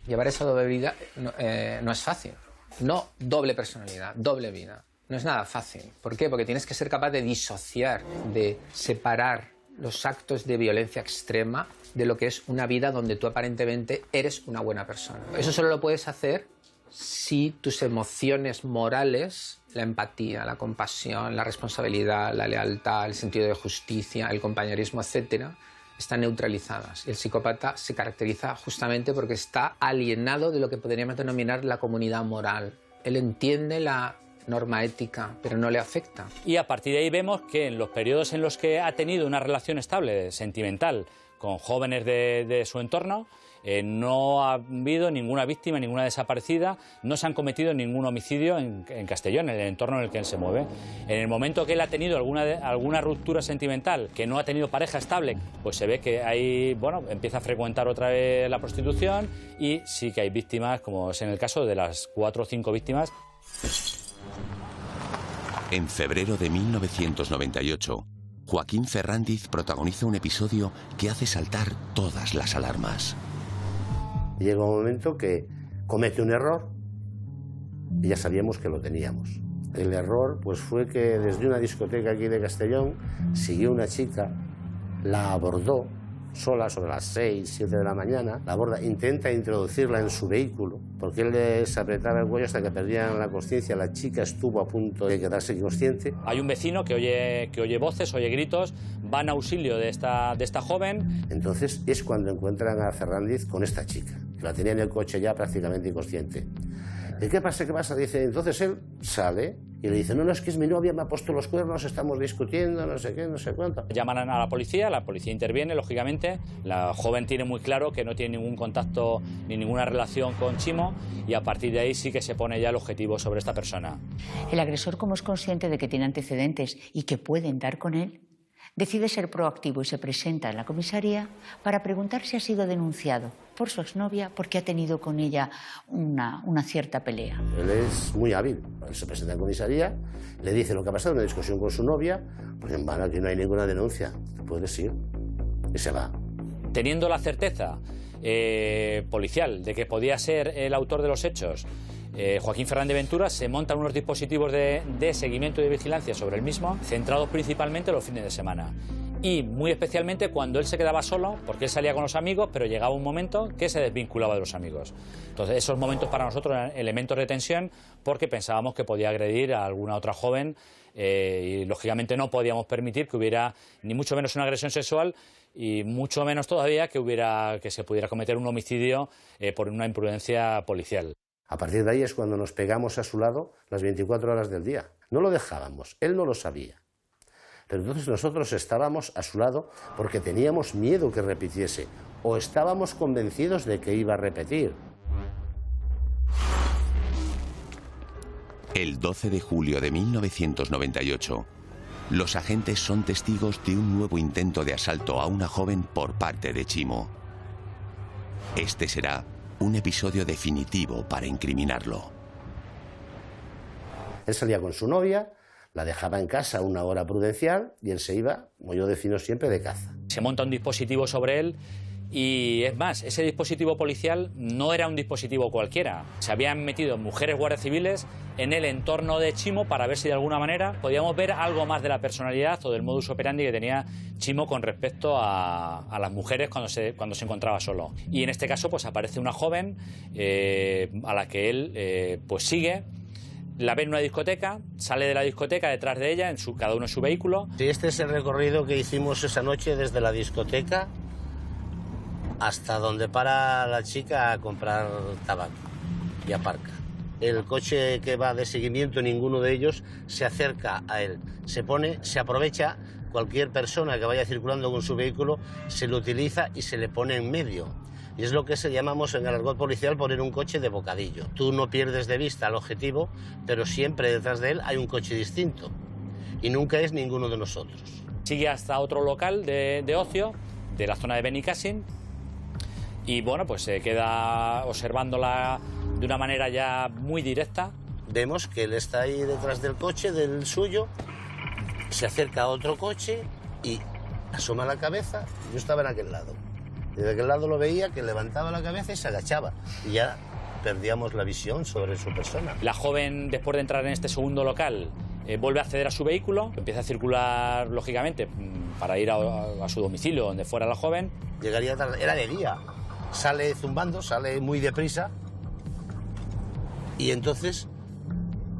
Llevar esa doble vida no es fácil. No doble personalidad, doble vida. No es nada fácil. ¿Por qué? Porque tienes que ser capaz de disociar, de separar los actos de violencia extrema de lo que es una vida donde tú aparentemente eres una buena persona. Eso solo lo puedes hacer si tus emociones morales, la empatía, la compasión, la responsabilidad, la lealtad, el sentido de justicia, el compañerismo, etcétera, están neutralizadas. El psicópata se caracteriza justamente porque está alienado de lo que podríamos denominar la comunidad moral. Él entiende la norma ética, pero no le afecta. Y a partir de ahí vemos que en los periodos en los que ha tenido una relación estable, sentimental, con jóvenes de su entorno, no ha habido ninguna víctima, ninguna desaparecida, no se han cometido ningún homicidio en Castellón, en el entorno en el que él se mueve. En el momento que él ha tenido alguna ruptura sentimental, que no ha tenido pareja estable, pues se ve que ahí, bueno, empieza a frecuentar otra vez la prostitución y sí que hay víctimas, como es en el caso de las 4 o 5 víctimas. En febrero de 1998, Joaquín Ferrandiz protagoniza un episodio que hace saltar todas las alarmas. Llega un momento que comete un error y ya sabíamos que lo teníamos. El error pues fue que desde una discoteca aquí de Castellón siguió una chica, la abordó sola sobre las 6, 7 de la mañana, la aborda, intenta introducirla en su vehículo, porque él les apretaba el cuello hasta que perdían la consciencia. La chica estuvo a punto de quedarse inconsciente. Hay un vecino que oye voces, oye gritos, van a auxilio de esta joven. Entonces es cuando encuentran a Ferrandiz con esta chica, que la tenía en el coche ya prácticamente inconsciente. ¿Y qué pasa? ¿Qué pasa? Dice, entonces él sale y le dice, no, es que es mi novia, me ha puesto los cuernos, estamos discutiendo, no sé qué, no sé cuánto. Llaman a la policía interviene, lógicamente. La joven tiene muy claro que no tiene ningún contacto ni ninguna relación con Chimo y a partir de ahí sí que se pone ya el objetivo sobre esta persona. El agresor, como es consciente de que tiene antecedentes y que pueden dar con él, decide ser proactivo y se presenta en la comisaría para preguntar si ha sido denunciado por su exnovia porque ha tenido con ella una cierta pelea. Él es muy hábil. Él se presenta en la comisaría, le dice lo que ha pasado, una discusión con su novia, pues en vano, aquí no hay ninguna denuncia, te puedes ir, y se va. Teniendo la certeza policial de que podía ser el autor de los hechos, Joaquín Fernández Ventura, se montan unos dispositivos de seguimiento y de vigilancia sobre el mismo, centrados principalmente los fines de semana. Y muy especialmente cuando él se quedaba solo, porque él salía con los amigos, pero llegaba un momento que se desvinculaba de los amigos. Entonces esos momentos para nosotros eran elementos de tensión porque pensábamos que podía agredir a alguna otra joven y lógicamente no podíamos permitir que hubiera ni mucho menos una agresión sexual y mucho menos todavía que se pudiera cometer un homicidio por una imprudencia policial. A partir de ahí es cuando nos pegamos a su lado las 24 horas del día. No lo dejábamos, él no lo sabía. Pero entonces nosotros estábamos a su lado porque teníamos miedo que repitiese o estábamos convencidos de que iba a repetir. El 12 de julio de 1998, los agentes son testigos de un nuevo intento de asalto a una joven por parte de Chimo. Este será un episodio definitivo para incriminarlo. Él salía con su novia, la dejaba en casa una hora prudencial y él se iba, como yo defino siempre, de caza. Se monta un dispositivo sobre él y es más, ese dispositivo policial no era un dispositivo cualquiera. Se habían metido mujeres guardias civiles en el entorno de Chimo para ver si de alguna manera podíamos ver algo más de la personalidad o del modus operandi que tenía Chimo con respecto a las mujeres cuando se encontraba solo. Y en este caso pues aparece una joven a la que él pues sigue. La ve en una discoteca, sale de la discoteca detrás de ella, cada uno en su vehículo. Sí, este es el recorrido que hicimos esa noche desde la discoteca hasta donde para la chica a comprar tabaco y aparca. El coche que va de seguimiento, ninguno de ellos se acerca a él. Se aprovecha, cualquier persona que vaya circulando con su vehículo se lo utiliza y se le pone en medio. Y es lo que llamamos en el argot policial poner un coche de bocadillo. Tú no pierdes de vista el objetivo, pero siempre detrás de él hay un coche distinto. Y nunca es ninguno de nosotros. Sigue hasta otro local de ocio, de la zona de Benicàssim, y bueno, pues se queda observándola de una manera ya muy directa. Vemos que él está ahí detrás del coche, del suyo, se acerca a otro coche y asoma la cabeza. Yo estaba en aquel lado. Desde aquel lado lo veía que levantaba la cabeza y se agachaba. Y ya perdíamos la visión sobre su persona. La joven, después de entrar en este segundo local, vuelve a acceder a su vehículo, empieza a circular, lógicamente, para ir a su domicilio, donde fuera la joven. Llegaría tarde, era de día. Sale zumbando, sale muy deprisa. Y entonces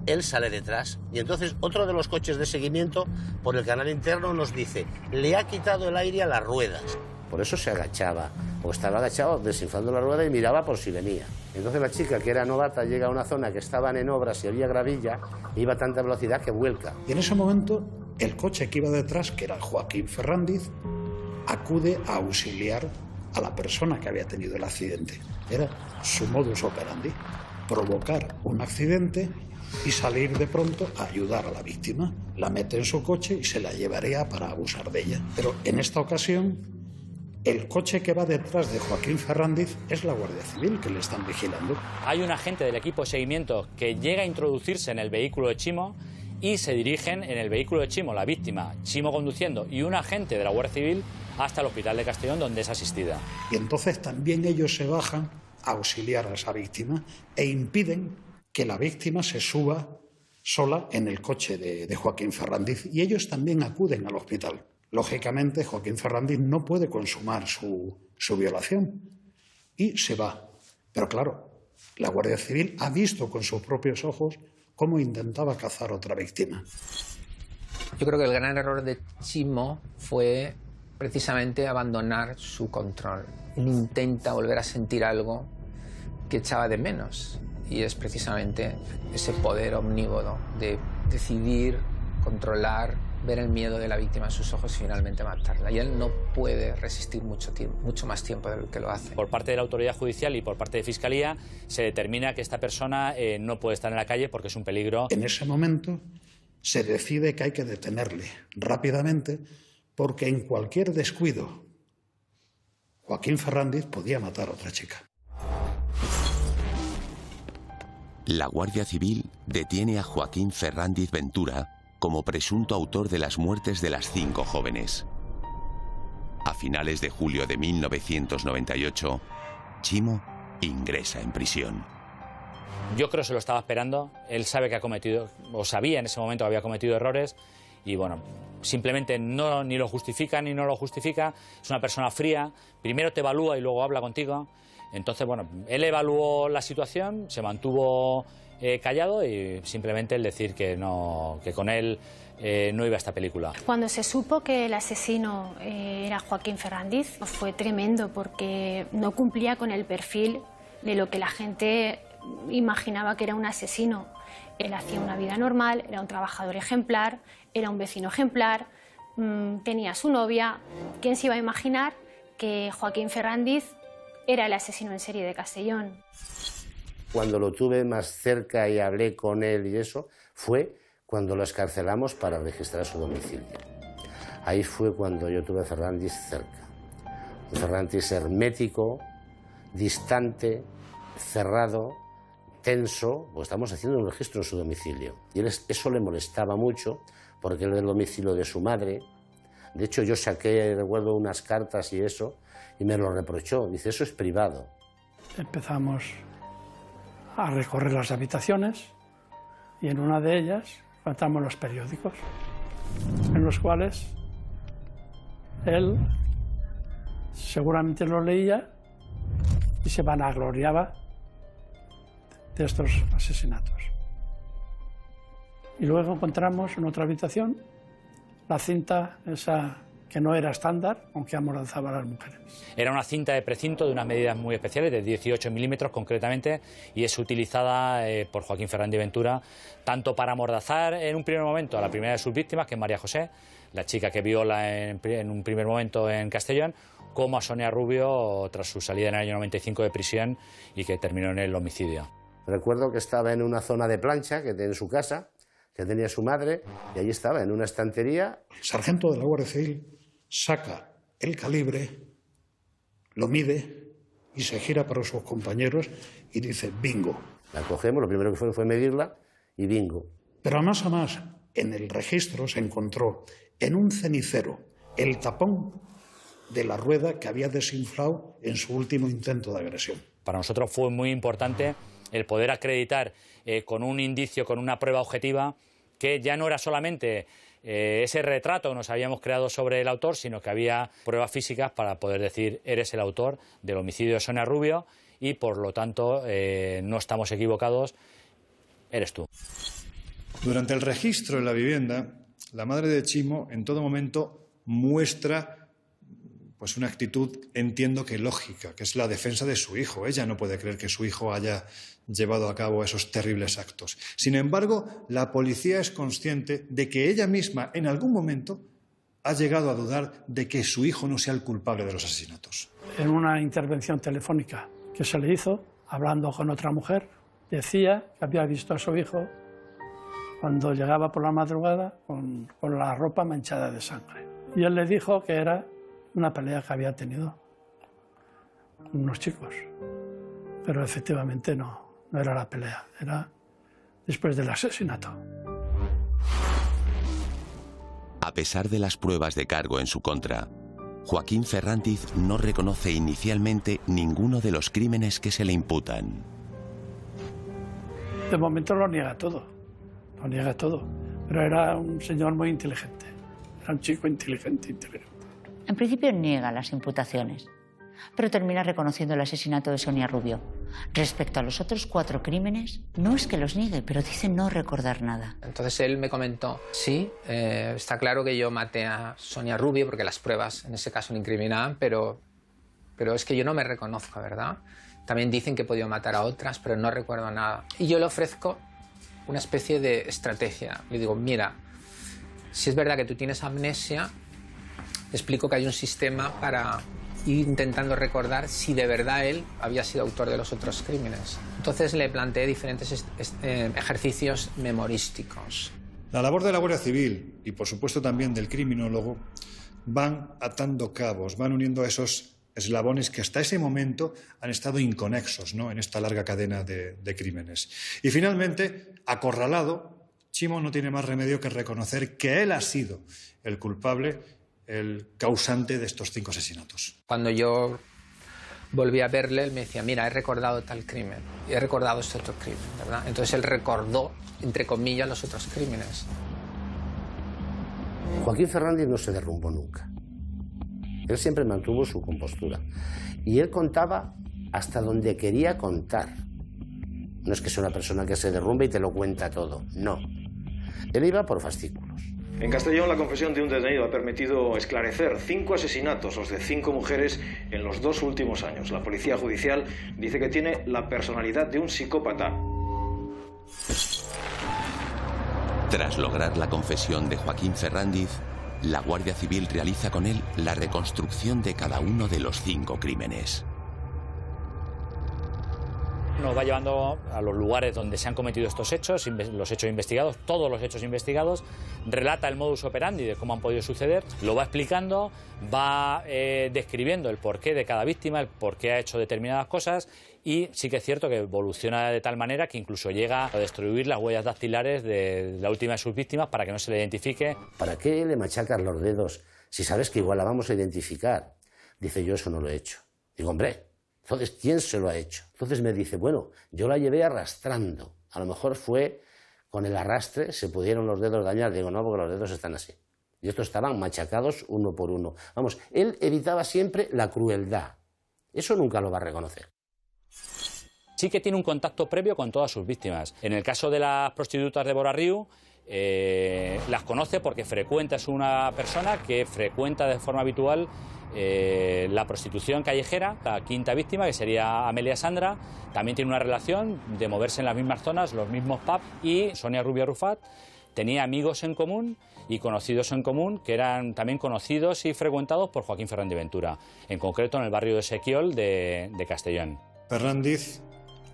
él sale detrás. Y entonces otro de los coches de seguimiento por el canal interno nos dice: le ha quitado el aire a las ruedas. Por eso se agachaba, o estaba agachado desinflando la rueda y miraba por si venía. Entonces la chica, que era novata, llega a una zona que estaban en obras y había gravilla, e iba a tanta velocidad que vuelca. Y en ese momento, el coche que iba detrás, que era Joaquín Ferrandiz, acude a auxiliar a la persona que había tenido el accidente. Era su modus operandi, provocar un accidente y salir de pronto a ayudar a la víctima. La mete en su coche y se la llevaría para abusar de ella. Pero en esta ocasión, el coche que va detrás de Joaquín Ferrandiz es la Guardia Civil, que le están vigilando. Hay un agente del equipo de seguimiento que llega a introducirse en el vehículo de Chimo y se dirigen en el vehículo de Chimo, la víctima, Chimo conduciendo, y un agente de la Guardia Civil hasta el hospital de Castellón, donde es asistida. Y entonces también ellos se bajan a auxiliar a esa víctima e impiden que la víctima se suba sola en el coche de Joaquín Ferrandiz, y ellos también acuden al hospital. Lógicamente, Joaquín Ferrandiz no puede consumar su violación y se va. Pero claro, la Guardia Civil ha visto con sus propios ojos cómo intentaba cazar otra víctima. Yo creo que el gran error de Chimo fue precisamente abandonar su control. Él intenta volver a sentir algo que echaba de menos, y es precisamente ese poder omnívodo de decidir, controlar, ver el miedo de la víctima en sus ojos y finalmente matarla. Y él no puede resistir mucho más tiempo del que lo hace. Por parte de la autoridad judicial y por parte de Fiscalía se determina que esta persona no puede estar en la calle porque es un peligro. En ese momento se decide que hay que detenerle rápidamente, porque en cualquier descuido Joaquín Ferrandiz podía matar a otra chica. La Guardia Civil detiene a Joaquín Ferrandiz Ventura como presunto autor de las muertes de las 5 jóvenes. A finales de julio de 1998, Chimo ingresa en prisión. Yo creo que se lo estaba esperando. Él sabe que ha cometido, o sabía en ese momento que había cometido errores, y bueno, simplemente ni lo justifica ni no lo justifica. Es una persona fría, primero te evalúa y luego habla contigo. Entonces, bueno, él evaluó la situación, se mantuvo callado, y simplemente el decir que con él no iba a esta película. Cuando se supo que el asesino era Joaquín Ferrandiz, fue tremendo, porque no cumplía con el perfil de lo que la gente imaginaba que era un asesino. Él hacía una vida normal, era un trabajador ejemplar, era un vecino ejemplar, tenía su novia. ¿Quién se iba a imaginar que Joaquín Ferrandiz era el asesino en serie de Castellón? Cuando lo tuve más cerca y hablé con él y eso, fue cuando lo excarcelamos para registrar su domicilio. Ahí fue cuando yo tuve a Ferrandiz cerca. Un Ferrandiz hermético, distante, cerrado, tenso, pues estamos haciendo un registro en su domicilio. Y eso le molestaba mucho, porque él era el domicilio de su madre. De hecho, yo saqué, recuerdo, unas cartas y eso, y me lo reprochó. Dice, eso es privado. Empezamos a recorrer las habitaciones, y en una de ellas encontramos los periódicos, en los cuales él seguramente los leía y se vanagloriaba de estos asesinatos. Y luego encontramos en otra habitación la cinta esa que no era estándar, aunque amordazaba a las mujeres. Era una cinta de precinto de unas medidas muy especiales, de 18 milímetros concretamente, y es utilizada por Joaquín Ferrandiz Ventura tanto para amordazar en un primer momento a la primera de sus víctimas, que es María José, la chica que viola en un primer momento en Castellón, como a Sonia Rubio tras su salida en el año 95 de prisión y que terminó en el homicidio. Recuerdo que estaba en una zona de plancha que tenía en su casa, que tenía su madre, y allí estaba, en una estantería. El sargento de la Guardia Civil saca el calibre, lo mide y se gira para sus compañeros y dice bingo. La cogemos, lo primero que fue medirla y bingo. Pero a más, en el registro se encontró en un cenicero el tapón de la rueda que había desinflado en su último intento de agresión. Para nosotros fue muy importante el poder acreditar con un indicio, con una prueba objetiva, que ya no era solamente ese retrato que nos habíamos creado sobre el autor, sino que había pruebas físicas para poder decir eres el autor del homicidio de Sonia Rubio y por lo tanto no estamos equivocados, eres tú. Durante el registro en la vivienda, la madre de Chimo en todo momento muestra pues una actitud, entiendo que lógica, que es la defensa de su hijo. Ella no puede creer que su hijo haya llevado a cabo esos terribles actos. Sin embargo, la policía es consciente de que ella misma, en algún momento, ha llegado a dudar de que su hijo no sea el culpable de los asesinatos. En una intervención telefónica que se le hizo, hablando con otra mujer, decía que había visto a su hijo cuando llegaba por la madrugada con la ropa manchada de sangre. Y él le dijo que era una pelea que había tenido con unos chicos. Pero efectivamente no era la pelea, era después del asesinato. A pesar de las pruebas de cargo en su contra, Joaquín Ferrandiz no reconoce inicialmente ninguno de los crímenes que se le imputan. De momento lo niega todo, pero era un señor muy inteligente, era un chico inteligente. En principio niega las imputaciones, pero termina reconociendo el asesinato de Sonia Rubio. Respecto a los otros 4 crímenes, no es que los niegue, pero dice no recordar nada. Entonces él me comentó, sí, está claro que yo maté a Sonia Rubio, porque las pruebas en ese caso le incriminaban, pero es que yo no me reconozco, ¿verdad? También dicen que he podido matar a otras, pero no recuerdo nada. Y yo le ofrezco una especie de estrategia. Le digo, mira, si es verdad que tú tienes amnesia, te explico que hay un sistema para ir intentando recordar si de verdad él había sido autor de los otros crímenes. Entonces le planteé diferentes ejercicios memorísticos. La labor de la Guardia Civil y, por supuesto, también del criminólogo van atando cabos, van uniendo esos eslabones que hasta ese momento han estado inconexos, ¿no?, en esta larga cadena de crímenes. Y finalmente, acorralado, Chimo no tiene más remedio que reconocer que él ha sido el culpable, el causante de estos 5 asesinatos. Cuando yo volví a verle, él me decía, mira, he recordado tal crimen, he recordado este otro crimen, ¿verdad? Entonces él recordó, entre comillas, los otros crímenes. Joaquín Ferrandiz no se derrumbó nunca. Él siempre mantuvo su compostura. Y él contaba hasta donde quería contar. No es que sea una persona que se derrumbe y te lo cuenta todo, no. Él iba por fascículos. En Castellón, la confesión de un detenido ha permitido esclarecer 5 asesinatos, los de 5 mujeres, en los 2 últimos años. La policía judicial dice que tiene la personalidad de un psicópata. Tras lograr la confesión de Joaquín Ferrandiz, la Guardia Civil realiza con él la reconstrucción de cada uno de los 5 crímenes. Nos va llevando a los lugares donde se han cometido estos hechos, los hechos investigados, todos los hechos investigados, relata el modus operandi de cómo han podido suceder, lo va explicando, va describiendo el porqué de cada víctima, el por qué ha hecho determinadas cosas, y sí que es cierto que evoluciona de tal manera que incluso llega a destruir las huellas dactilares de la última de sus víctimas para que no se le identifique. ¿Para qué le machacas los dedos si sabes que igual la vamos a identificar? Dice, yo eso no lo he hecho. Digo, hombre, entonces, ¿quién se lo ha hecho? Entonces me dice, bueno, yo la llevé arrastrando. A lo mejor fue con el arrastre, se pudieron los dedos dañar. Digo, no, porque los dedos están así. Y estos estaban machacados uno por uno. Vamos, él evitaba siempre la crueldad. Eso nunca lo va a reconocer. Sí que tiene un contacto previo con todas sus víctimas. En el caso de las prostitutas de Borarriu, las conoce porque es una persona que frecuenta de forma habitual la prostitución callejera. La 5ª víctima, que sería Amelia Sandra, también tiene una relación de moverse en las mismas zonas, los mismos pubs, y Sonia Rubio Arrufat tenía amigos en común y conocidos en común que eran también conocidos y frecuentados por Joaquín Ferrandiz Ventura, en concreto en el barrio de Sequiol de Castellón. Ferrandiz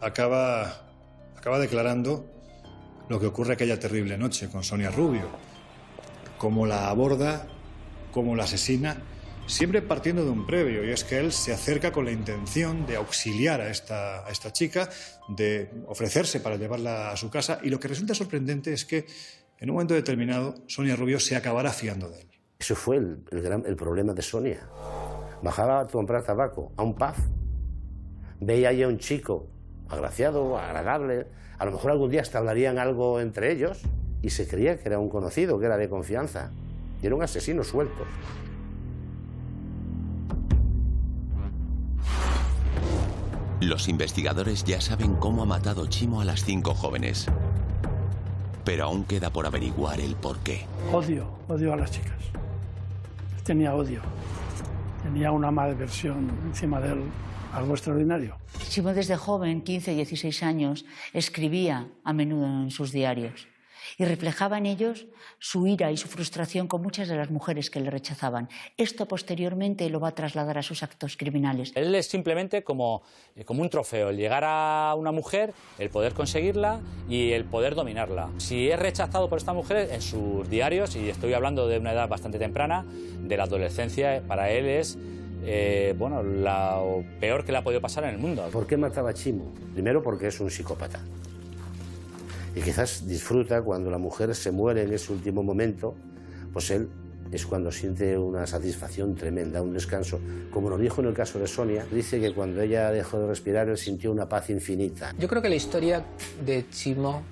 acaba declarando lo que ocurre aquella terrible noche con Sonia Rubio, cómo la aborda, cómo la asesina, siempre partiendo de un previo, y es que él se acerca con la intención de auxiliar a esta chica, de ofrecerse para llevarla a su casa, y lo que resulta sorprendente es que en un momento determinado Sonia Rubio se acabará fiando de él. Eso fue el problema de Sonia. Bajaba a comprar tabaco a un pub, veía ahí a un chico agraciado, agradable, a lo mejor algún día hasta hablarían algo entre ellos, y se creía que era un conocido, que era de confianza, y era un asesino suelto. Los investigadores ya saben cómo ha matado Chimo a las 5 jóvenes, pero aún queda por averiguar el porqué. Odio a las chicas. Tenía odio. tenía una malversión encima de él, algo extraordinario. Chimo desde joven, 15, 16 años, escribía a menudo en sus diarios y reflejaba en ellos su ira y su frustración con muchas de las mujeres que le rechazaban. Esto posteriormente lo va a trasladar a sus actos criminales. Él es simplemente como un trofeo, el llegar a una mujer, el poder conseguirla y el poder dominarla. Si es rechazado por esta mujer, en sus diarios, y estoy hablando de una edad bastante temprana, de la adolescencia, para él es bueno, lo peor que le ha podido pasar en el mundo. ¿Por qué mataba a Chimo? Primero porque es un psicópata. Y quizás disfruta cuando la mujer se muere en ese último momento, pues él es cuando siente una satisfacción tremenda, un descanso. Como lo dijo en el caso de Sonia, dice que cuando ella dejó de respirar, él sintió una paz infinita. Yo creo que la historia de Chimo,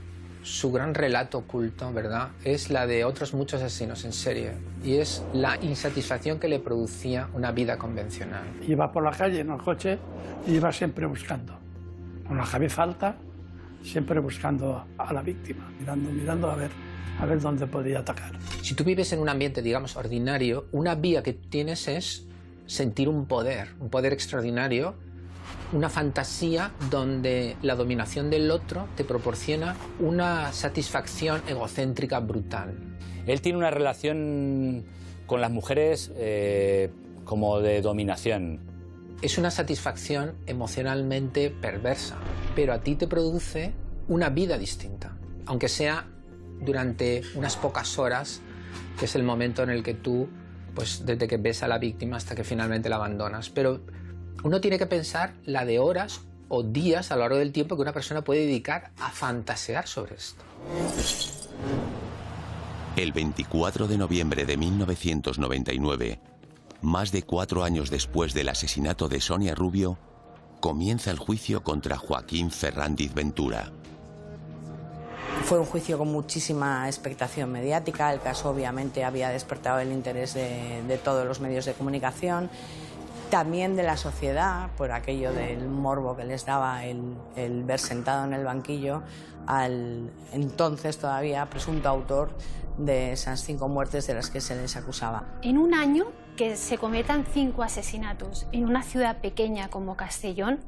su gran relato oculto, ¿verdad?, es la de otros muchos asesinos en serie. Y es la insatisfacción que le producía una vida convencional. Iba por la calle en el coche y iba siempre buscando, con la cabeza alta, siempre buscando a la víctima, mirando a ver dónde podía atacar. Si tú vives en un ambiente, digamos, ordinario, una vía que tienes es sentir un poder extraordinario, una fantasía donde la dominación del otro te proporciona una satisfacción egocéntrica brutal. Él tiene una relación con las mujeres como de dominación. Es una satisfacción emocionalmente perversa, pero a ti te produce una vida distinta, aunque sea durante unas pocas horas, que es el momento en el que tú, pues desde que ves a la víctima hasta que finalmente la abandonas. Pero uno tiene que pensar la de horas o días a lo largo del tiempo que una persona puede dedicar a fantasear sobre esto. El 24 de noviembre de 1999, más de 4 años después del asesinato de Sonia Rubio, comienza el juicio contra Joaquín Ferrándiz Ventura. Fue un juicio con muchísima expectación mediática. El caso obviamente había despertado el interés de todos los medios de comunicación, también de la sociedad, por aquello del morbo que les daba el ver sentado en el banquillo al entonces todavía presunto autor de esas 5 muertes de las que se les acusaba. En un año que se cometan 5 asesinatos en una ciudad pequeña como Castellón,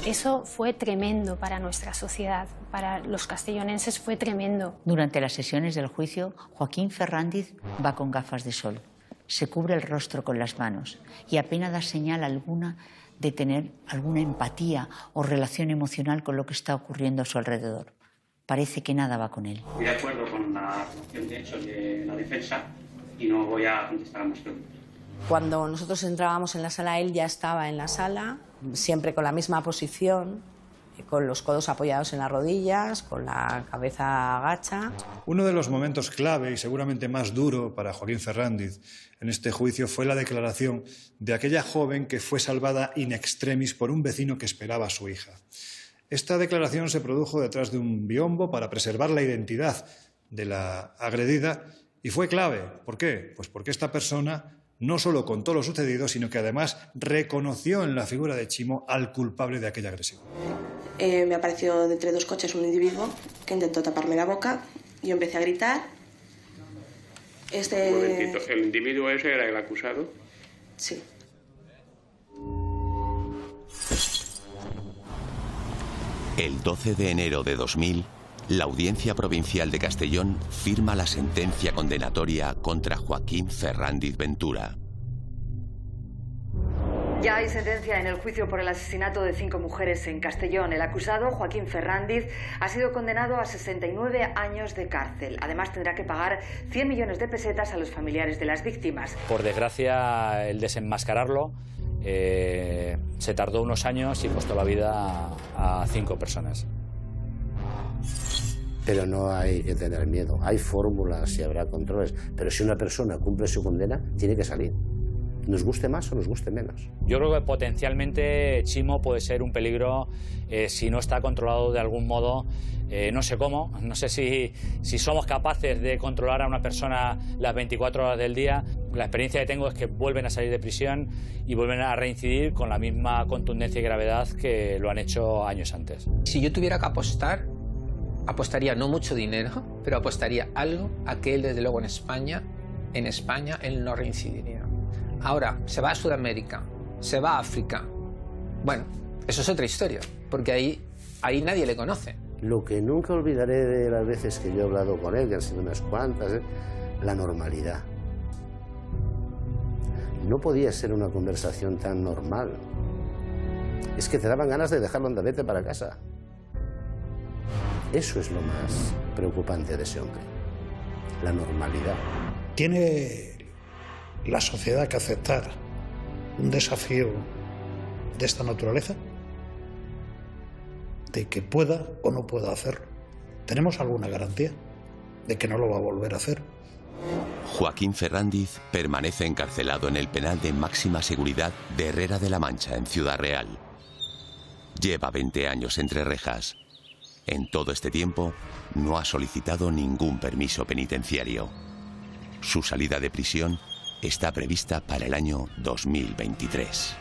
eso fue tremendo para nuestra sociedad, para los castellonenses fue tremendo. Durante las sesiones del juicio, Joaquín Ferrándiz va con gafas de sol, se cubre el rostro con las manos y apenas da señal alguna de tener alguna empatía o relación emocional con lo que está ocurriendo a su alrededor. Parece que nada va con él. Estoy de acuerdo con la acusación de hechos de la defensa y no voy a contestar a más preguntas. Cuando nosotros entrábamos en la sala, él ya estaba en la sala, siempre con la misma posición, con los codos apoyados en las rodillas, con la cabeza agacha. Uno de los momentos clave y seguramente más duro para Joaquín Ferrándiz en este juicio fue la declaración de aquella joven que fue salvada in extremis por un vecino que esperaba a su hija. Esta declaración se produjo detrás de un biombo para preservar la identidad de la agredida y fue clave. ¿Por qué? Pues porque esta persona no solo contó lo sucedido, sino que además reconoció en la figura de Chimo al culpable de aquella agresión. Me apareció de entre 2 coches un individuo que intentó taparme la boca. Yo empecé a gritar. Un momentito, ¿el individuo ese era el acusado? Sí. El 12 de enero de 2000, la Audiencia Provincial de Castellón firma la sentencia condenatoria contra Joaquín Ferrándiz Ventura. Ya hay sentencia en el juicio por el asesinato de 5 mujeres en Castellón. El acusado, Joaquín Ferrándiz, ha sido condenado a 69 años de cárcel. Además, tendrá que pagar 100 millones de pesetas a los familiares de las víctimas. Por desgracia, el desenmascararlo se tardó unos años y costó la vida a 5 personas. Pero no hay que tener miedo. Hay fórmulas y habrá controles. Pero si una persona cumple su condena, tiene que salir. Nos guste más o nos guste menos. Yo creo que potencialmente Chimo puede ser un peligro si no está controlado de algún modo. No sé cómo, no sé si somos capaces de controlar a una persona las 24 horas del día. La experiencia que tengo es que vuelven a salir de prisión y vuelven a reincidir con la misma contundencia y gravedad que lo han hecho años antes. Si yo tuviera que apostar, apostaría no mucho dinero, pero apostaría algo a que él, desde luego, en España él no reincidiría. Ahora, se va a Sudamérica, se va a África. Bueno, eso es otra historia, porque ahí nadie le conoce. Lo que nunca olvidaré de las veces que yo he hablado con él, que han sido unas cuantas, la normalidad. No podía ser una conversación tan normal. Es que te daban ganas de dejarlo andar, vete para casa. Eso es lo más preocupante de ese hombre, la normalidad. ¿Tiene la sociedad que aceptar un desafío de esta naturaleza? De que pueda o no pueda hacerlo. ¿Tenemos alguna garantía de que no lo va a volver a hacer? Joaquín Ferrándiz permanece encarcelado en el penal de máxima seguridad de Herrera de la Mancha, en Ciudad Real. Lleva 20 años entre rejas. En todo este tiempo no ha solicitado ningún permiso penitenciario. Su salida de prisión está prevista para el año 2023.